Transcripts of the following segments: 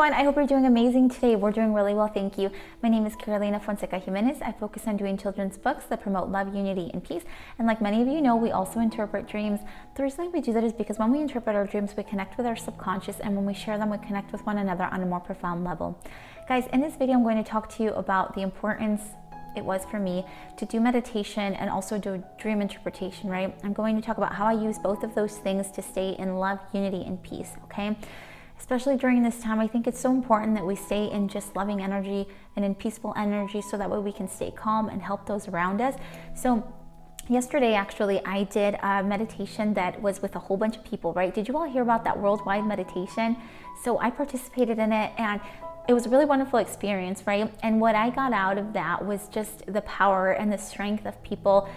everyone, I hope you're doing amazing today. We're doing really well, thank you. My name is Carolina Fonseca Jimenez. I focus on doing children's books that promote love, unity, and peace. And like many of you know, we also interpret dreams. The reason we do that is because when we interpret our dreams, we connect with our subconscious, and when we share them, we connect with one another on a more profound level. Guys, in this video, I'm going to talk to you about the importance it was for me to do meditation and also do dream interpretation, right? I'm going to talk about how I use both of those things to stay in love, unity, and peace, okay? Especially during this time, I think it's so important that we stay in just loving energy and in peaceful energy so that way we can stay calm and help those around us. So yesterday, actually, I did a meditation that was with a whole bunch of people, right? Did you all hear about that worldwide meditation? So I participated in it, and it was a really wonderful experience, right? And what I got out of that was just the power and the strength of people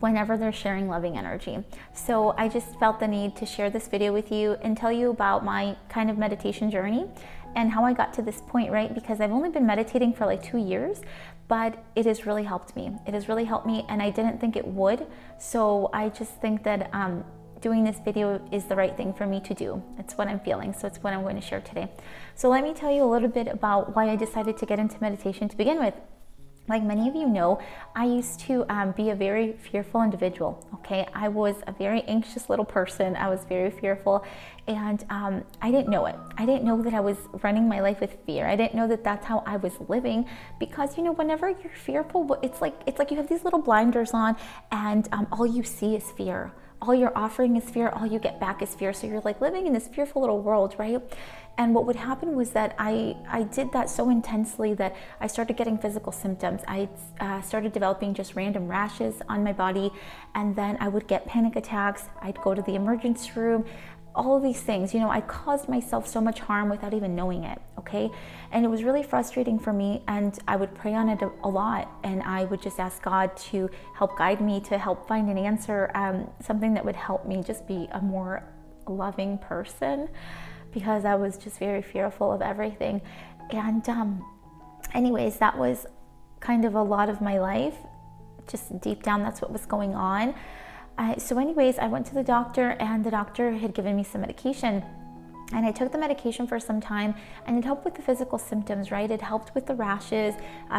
whenever they're sharing loving energy. So I just felt the need to share this video with you and tell you about my kind of meditation journey and how I got to this point, right? Because I've only been meditating for like 2 years, but it has really helped me. It has really helped me, and I didn't think it would. So I just think that doing this video is the right thing for me to do. It's what I'm feeling, so it's what I'm going to share today. So let me tell you a little bit about why I decided to get into meditation to begin with. Like many of you know, I used to be a very fearful individual, okay? I was a very anxious little person. I was very fearful, and I didn't know it. I didn't know that I was running my life with fear. I didn't know that that's how I was living, because, you know, whenever you're fearful, it's like you have these little blinders on, and all you see is fear. All you're offering is fear, all you get back is fear. So you're like living in this fearful little world, right? And what would happen was that I did that so intensely that I started getting physical symptoms. I started developing just random rashes on my body, and then I would get panic attacks. I'd go to the emergency room. All of these things, you know, I caused myself so much harm without even knowing it, okay? And it was really frustrating for me, and I would pray on it a lot, and I would just ask God to help guide me, to help find an answer, something that would help me just be a more loving person, because I was just very fearful of everything. And anyways, that was kind of a lot of my life. Just deep down, that's what was going on. So anyways, I went to the doctor, and the doctor had given me some medication, and I took the medication for some time, and it helped with the physical symptoms, right? It helped with the rashes,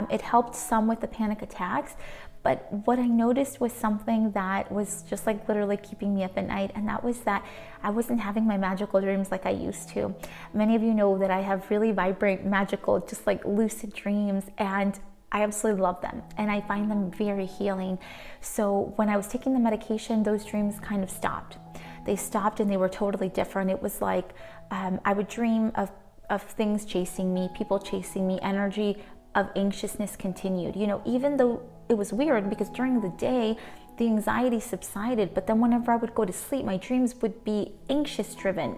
it helped some with the panic attacks, but what I noticed was something that was just like literally keeping me up at night, and that was that I wasn't having my magical dreams like I used to. Many of you know that I have really vibrant, magical, just like lucid dreams, and I absolutely love them, and I find them very healing. So when I was taking the medication, those dreams kind of stopped. They stopped, and they were totally different. It was like I would dream of things chasing me, people chasing me, energy of anxiousness continued. You know, even though it was weird because during the day, the anxiety subsided, but then whenever I would go to sleep, my dreams would be anxious driven,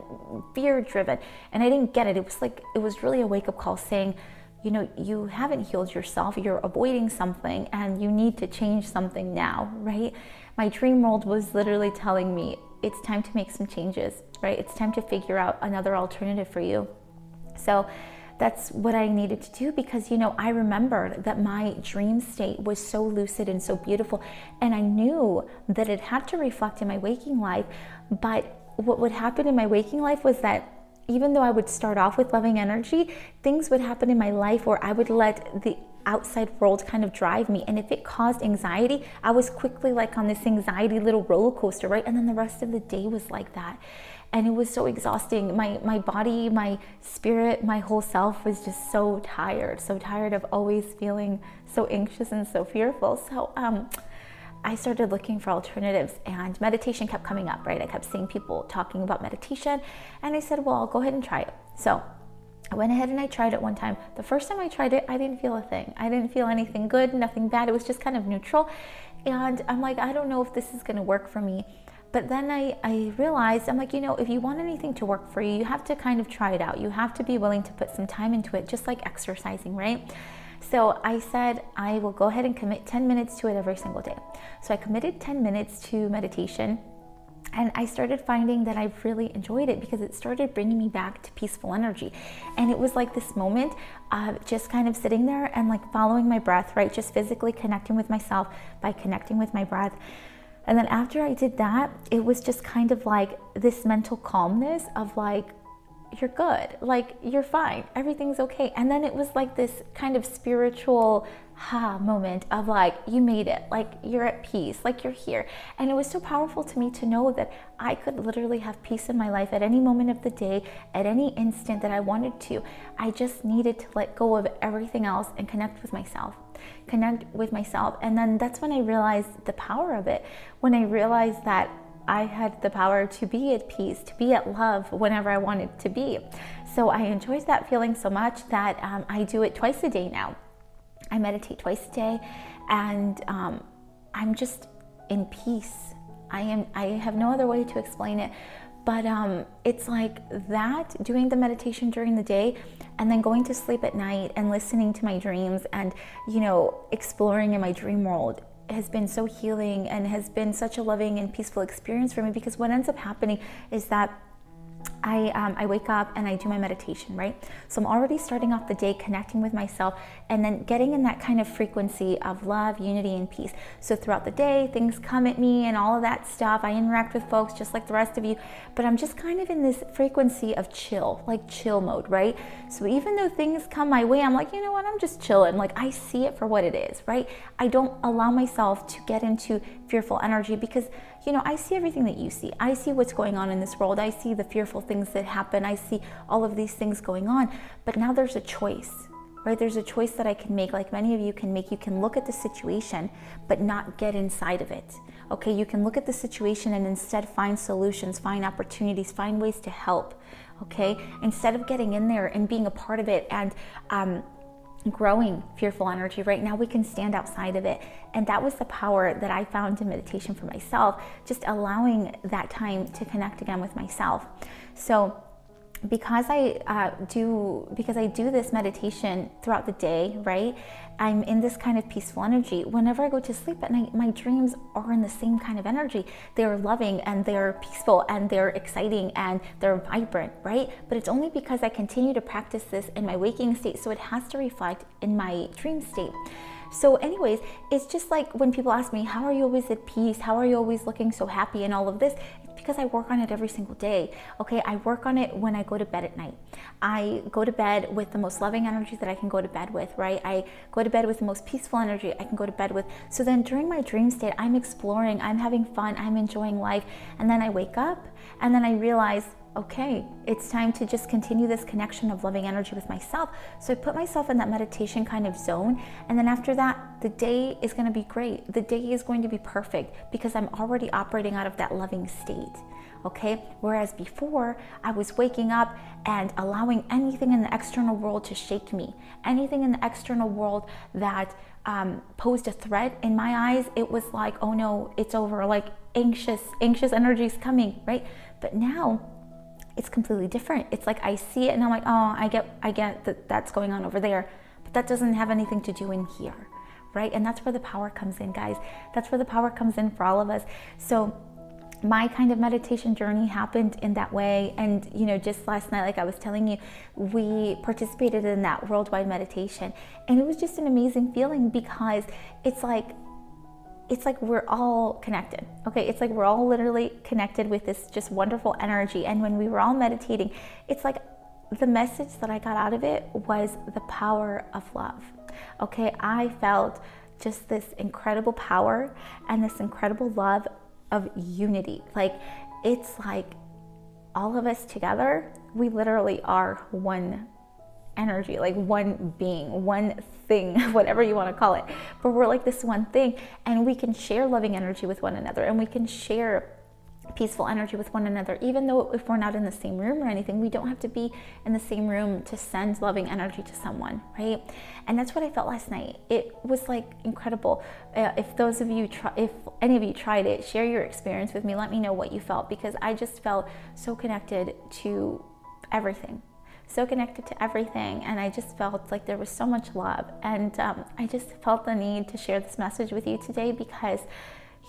fear driven, and I didn't get it. It was like, it was really a wake up call saying, you know, you haven't healed yourself, you're avoiding something, and you need to change something now, right? My dream world was literally telling me, it's time to make some changes, right? It's time to figure out another alternative for you. So that's what I needed to do, because, you know, I remembered that my dream state was so lucid and so beautiful, and I knew that it had to reflect in my waking life. But what would happen in my waking life was that even though I would start off with loving energy, things would happen in my life where I would let the outside world kind of drive me. And if it caused anxiety, I was quickly like on this anxiety little roller coaster, right? And then the rest of the day was like that. And it was so exhausting. My body, my spirit, my whole self was just so tired of always feeling so anxious and so fearful. So I started looking for alternatives, and meditation kept coming up, right? I kept seeing people talking about meditation, and I said, well, I'll go ahead and try it. So I went ahead and I tried it one time. The first time I tried it, I didn't feel a thing. I didn't feel anything good, nothing bad. It was just kind of neutral. And I'm like, I don't know if this is going to work for me. But then I realized, I'm like, you know, if you want anything to work for you, you have to kind of try it out. You have to be willing to put some time into it, just like exercising, right? So I said, I will go ahead and commit 10 minutes to it every single day. So I committed 10 minutes to meditation, and I started finding that I really enjoyed it because it started bringing me back to peaceful energy. And it was like this moment of just kind of sitting there and like following my breath, right? Just physically connecting with myself by connecting with my breath. And then after I did that, it was just kind of like this mental calmness of like, you're good, like you're fine, everything's okay. And then it was like this kind of spiritual moment of like, you made it, like you're at peace, like you're here. And it was so powerful to me to know that I could literally have peace in my life at any moment of the day, at any instant that I wanted to. I just needed to let go of everything else and connect with myself. And then that's when I realized the power of it, when I realized that I had the power to be at peace, to be at love whenever I wanted to be. So I enjoyed that feeling so much that I do it twice a day now. I meditate twice a day, and I'm just in peace. I have no other way to explain it, but it's like that, doing the meditation during the day and then going to sleep at night and listening to my dreams and, exploring in my dream world has been so healing and has been such a loving and peaceful experience for me, because what ends up happening is that I wake up and I do my meditation, right? So I'm already starting off the day connecting with myself and then getting in that kind of frequency of love, unity, and peace. So throughout the day, things come at me and all of that stuff. I interact with folks just like the rest of you, but I'm just kind of in this frequency of chill, like chill mode, right? So even though things come my way, I'm like, you know what, I'm just chilling. Like I see it for what it is, right? I don't allow myself to get into fearful energy because, I see everything that you see. I see what's going on in this world. I see the fearful things that happen. I see all of these things going on. But now there's a choice, right? There's a choice that I can make, like many of you can make. You can look at the situation, but not get inside of it. Okay, you can look at the situation and instead find solutions, find opportunities, find ways to help. Okay, instead of getting in there and being a part of it and growing fearful energy, right now we can stand outside of it. And that was the power that I found in meditation for myself, just allowing that time to connect again with myself. So because I do this meditation throughout the day, right, I'm in this kind of peaceful energy. Whenever I go to sleep at night, my dreams are in the same kind of energy. They're loving and they're peaceful and they're exciting and they're vibrant, right? But it's only because I continue to practice this in my waking state, so it has to reflect in my dream state. So anyways, it's just like when people ask me, how are you always at peace? How are you always looking so happy and all of this? It's because I work on it every single day. Okay, I work on it when I go to bed at night. I go to bed with the most loving energy that I can go to bed with, right? I go to bed with the most peaceful energy I can go to bed with. So then during my dream state, I'm exploring, I'm having fun, I'm enjoying life. And then I wake up and then I realize, okay, it's time to just continue this connection of loving energy with myself. So I put myself in that meditation kind of zone. And then after that, the day is going to be great. The day is going to be perfect because I'm already operating out of that loving state. Okay. Whereas before I was waking up and allowing anything in the external world to shake me, anything in the external world that posed a threat in my eyes, it was like, oh no, it's over. Like anxious energy is coming, right? But now it's completely different. It's like I see it and I'm like, oh, I get that that's going on over there, but that doesn't have anything to do in here, right? And that's where the power comes in, guys. That's where the power comes in for all of us. So my kind of meditation journey happened in that way. And, just last night, like I was telling you, we participated in that worldwide meditation. And it was just an amazing feeling because it's like we're all connected. Okay, it's like we're all literally connected with this just wonderful energy. And when we were all meditating, it's like the message that I got out of it was the power of love. Okay, I felt just this incredible power and this incredible love of unity. Like it's like all of us together, we literally are one energy, like one being, one thing, whatever you want to call it. But we're like this one thing, and we can share loving energy with one another, and we can share peaceful energy with one another, even though if we're not in the same room or anything. We don't have to be in the same room to send loving energy to someone, right? And that's what I felt last night. It was like incredible. If any of you tried it, share your experience with me. Let me know what you felt, because I just felt so connected to everything. So connected to everything, and I just felt like there was so much love, and I just felt the need to share this message with you today because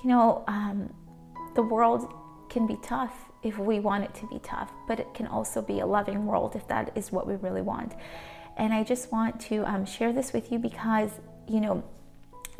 the world can be tough if we want it to be tough, but it can also be a loving world if that is what we really want. And I just want to share this with you because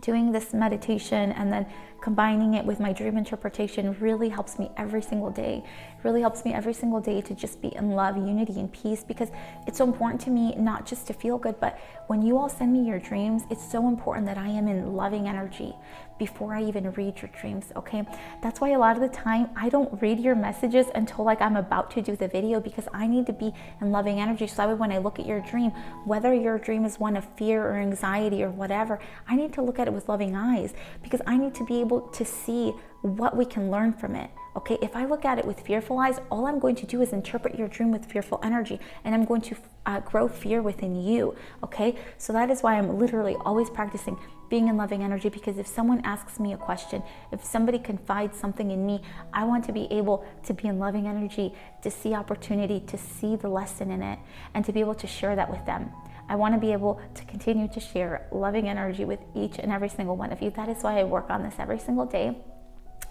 doing this meditation and then combining it with my dream interpretation really helps me every single day. It really helps me every single day to just be in love, unity, and peace, because it's so important to me not just to feel good, but when you all send me your dreams, it's so important that I am in loving energy before I even read your dreams, okay? That's why a lot of the time I don't read your messages until like I'm about to do the video, because I need to be in loving energy. So that way when I look at your dream, whether your dream is one of fear or anxiety or whatever, I need to look at it with loving eyes, because I need to be able to see what we can learn from it. Okay, if I look at it with fearful eyes, all I'm going to do is interpret your dream with fearful energy, and I'm going to grow fear within you. Okay, so that is why I'm literally always practicing being in loving energy, because if someone asks me a question, if somebody confides something in me, I want to be able to be in loving energy, to see opportunity, to see the lesson in it, and to be able to share that with them. I want to be able to continue to share loving energy with each and every single one of you. That is why I work on this every single day.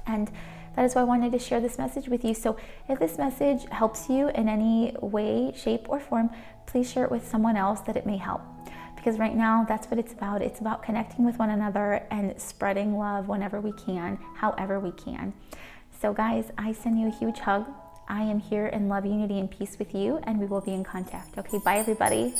And that is why I wanted to share this message with you. So if this message helps you in any way, shape, or form, please share it with someone else that it may help. Because right now, that's what it's about. It's about connecting with one another and spreading love whenever we can, however we can. So guys, I send you a huge hug. I am here in love, unity, and peace with you, and we will be in contact. Okay, bye everybody.